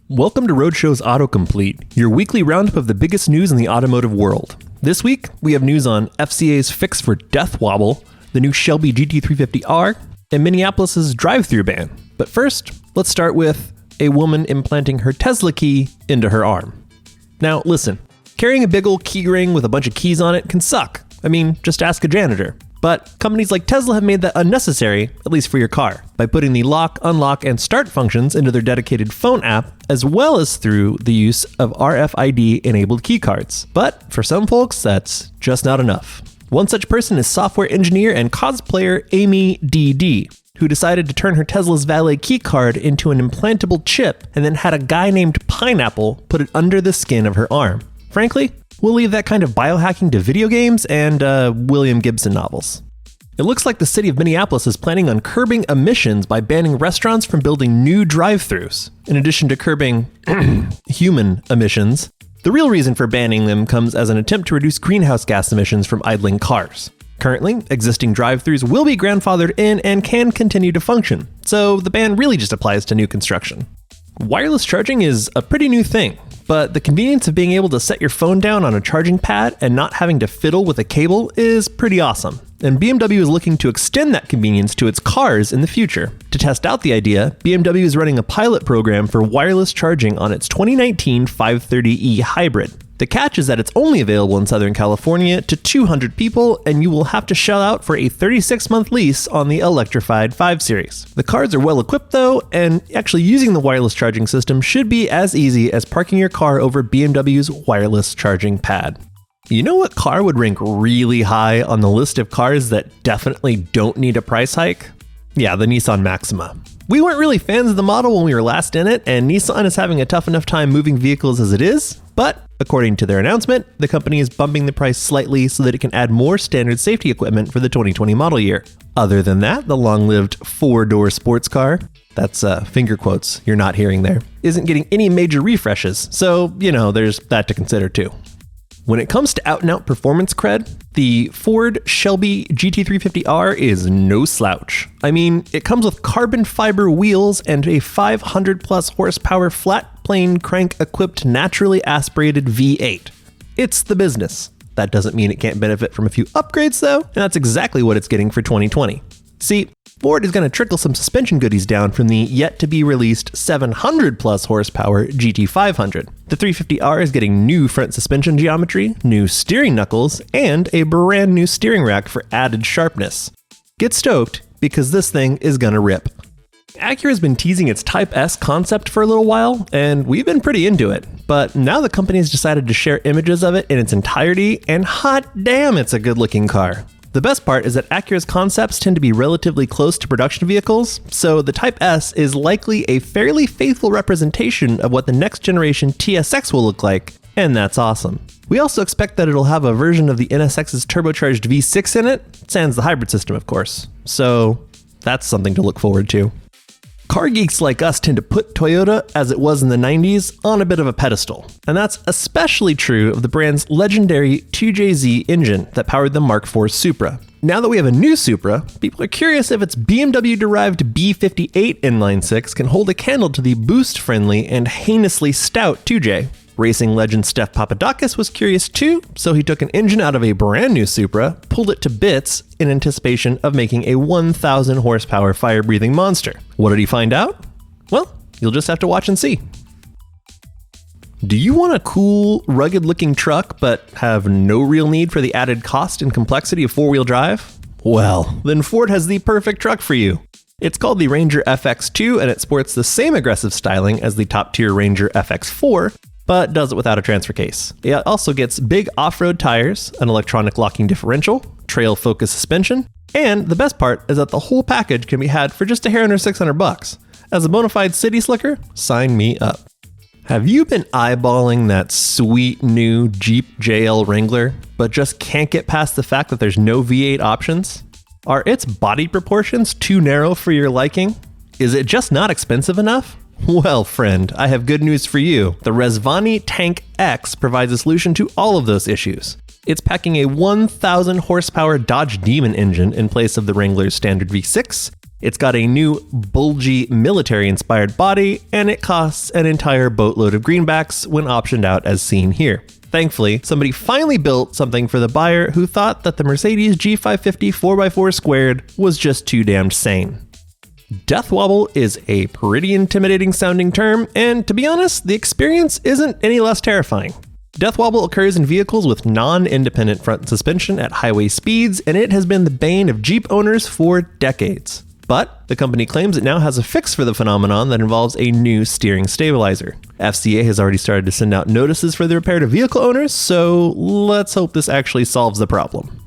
Welcome to Roadshow's AutoComplete, your weekly roundup of the biggest news in the automotive world. This week, we have news on FCA's fix for death wobble, the new Shelby GT350R, and Minneapolis' drive-thru ban. But first, let's start with a woman implanting her Tesla key into her arm. Now, listen, carrying a big old key ring with a bunch of keys on it can suck. I mean, just ask a janitor. But companies like Tesla have made that unnecessary, at least for your car, by putting the lock, unlock, and start functions into their dedicated phone app, as well as through the use of RFID-enabled keycards. But for some folks, that's just not enough. One such person is software engineer and cosplayer Amy DD, who decided to turn her Tesla's valet keycard into an implantable chip and then had a guy named Pineapple put it under the skin of her arm. Frankly, we'll leave that kind of biohacking to video games and William Gibson novels. It looks like the city of Minneapolis is planning on curbing emissions by banning restaurants from building new drive-thrus. In addition to curbing human emissions, the real reason for banning them comes as an attempt to reduce greenhouse gas emissions from idling cars. Currently, existing drive-thrus will be grandfathered in and can continue to function, so the ban really just applies to new construction. Wireless charging is a pretty new thing, but the convenience of being able to set your phone down on a charging pad and not having to fiddle with a cable is pretty awesome. And BMW is looking to extend that convenience to its cars in the future. To test out the idea, BMW is running a pilot program for wireless charging on its 2019 530e hybrid. The catch is that it's only available in Southern California to 200 people, and you will have to shell out for a 36-month lease on the electrified 5 Series. The cars are well equipped though, and actually using the wireless charging system should be as easy as parking your car over BMW's wireless charging pad. You know what car would rank really high on the list of cars that definitely don't need a price hike? Yeah, the Nissan Maxima. We weren't really fans of the model when we were last in it, and Nissan is having a tough enough time moving vehicles as it is, but according to their announcement, the company is bumping the price slightly so that it can add more standard safety equipment for the 2020 model year. Other than that, the long-lived four-door sports car, that's finger quotes you're not hearing there, isn't getting any major refreshes, so, there's that to consider too. When it comes to out-and-out performance cred, the Ford Shelby GT350R is no slouch. I mean, it comes with carbon fiber wheels and a 500 plus horsepower flat plane crank equipped naturally aspirated V8. It's the business. That doesn't mean it can't benefit from a few upgrades though, and that's exactly what it's getting for 2020. See, Ford is going to trickle some suspension goodies down from the yet-to-be-released 700 plus horsepower GT500. The 350R is getting new front suspension geometry, new steering knuckles, and a brand new steering rack for added sharpness. Get stoked, because this thing is gonna rip. Acura has been teasing its Type S concept for a little while, and we've been pretty into it. But now the company has decided to share images of it in its entirety, and hot damn, it's a good-looking car. The best part is that Acura's concepts tend to be relatively close to production vehicles, so the Type S is likely a fairly faithful representation of what the next generation TSX will look like, and that's awesome. We also expect that it'll have a version of the NSX's turbocharged V6 in it, sans the hybrid system of course, so that's something to look forward to. Car geeks like us tend to put Toyota, as it was in the 90s, on a bit of a pedestal. And that's especially true of the brand's legendary 2JZ engine that powered the Mark IV Supra. Now that we have a new Supra, people are curious if its BMW-derived B58 inline-six can hold a candle to the boost-friendly and heinously stout 2J. Racing legend Steph Papadakis was curious too, so he took an engine out of a brand new Supra, pulled it to bits in anticipation of making a 1,000 horsepower fire-breathing monster. What did he find out? Well, you'll just have to watch and see. Do you want a cool, rugged-looking truck but have no real need for the added cost and complexity of four-wheel drive? Well, then Ford has the perfect truck for you. It's called the Ranger FX2 and it sports the same aggressive styling as the top-tier Ranger FX4, but does it without a transfer case. It also gets big off-road tires, an electronic locking differential, trail focus suspension, and the best part is that the whole package can be had for just a hair under $600. As a bona fide city slicker, sign me up. Have you been eyeballing that sweet new Jeep JL Wrangler, but just can't get past the fact that there's no V8 options? Are its body proportions too narrow for your liking? Is it just not expensive enough? Well, friend, I have good news for you. The Rezvani Tank X provides a solution to all of those issues. It's packing a 1,000 horsepower Dodge Demon engine in place of the Wrangler's standard V6. It's got a new bulgy military-inspired body, and it costs an entire boatload of greenbacks when optioned out as seen here. Thankfully, somebody finally built something for the buyer who thought that the Mercedes G550 4x4 squared was just too damned sane. Death wobble is a pretty intimidating sounding term, and to be honest, the experience isn't any less terrifying. Death wobble occurs in vehicles with non-independent front suspension at highway speeds, and it has been the bane of Jeep owners for decades. But the company claims it now has a fix for the phenomenon that involves a new steering stabilizer. FCA has already started to send out notices for the repair to vehicle owners, so let's hope this actually solves the problem.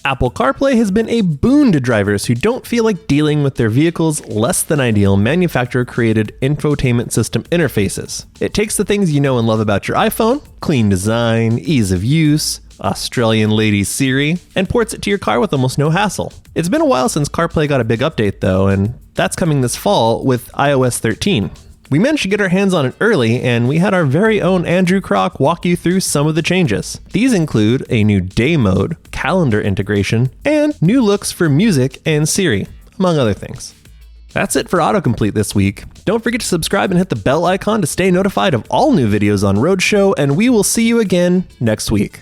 Apple CarPlay has been a boon to drivers who don't feel like dealing with their vehicle's less than ideal manufacturer-created infotainment system interfaces. It takes the things you know and love about your iPhone, clean design, ease of use, Australian lady Siri, and ports it to your car with almost no hassle. It's been a while since CarPlay got a big update though, and that's coming this fall with iOS 13. We managed to get our hands on it early, and we had our very own Andrew Kroc walk you through some of the changes. These include a new day mode, calendar integration, and new looks for music and Siri, among other things. That's it for AutoComplete this week. Don't forget to subscribe and hit the bell icon to stay notified of all new videos on Roadshow, and we will see you again next week.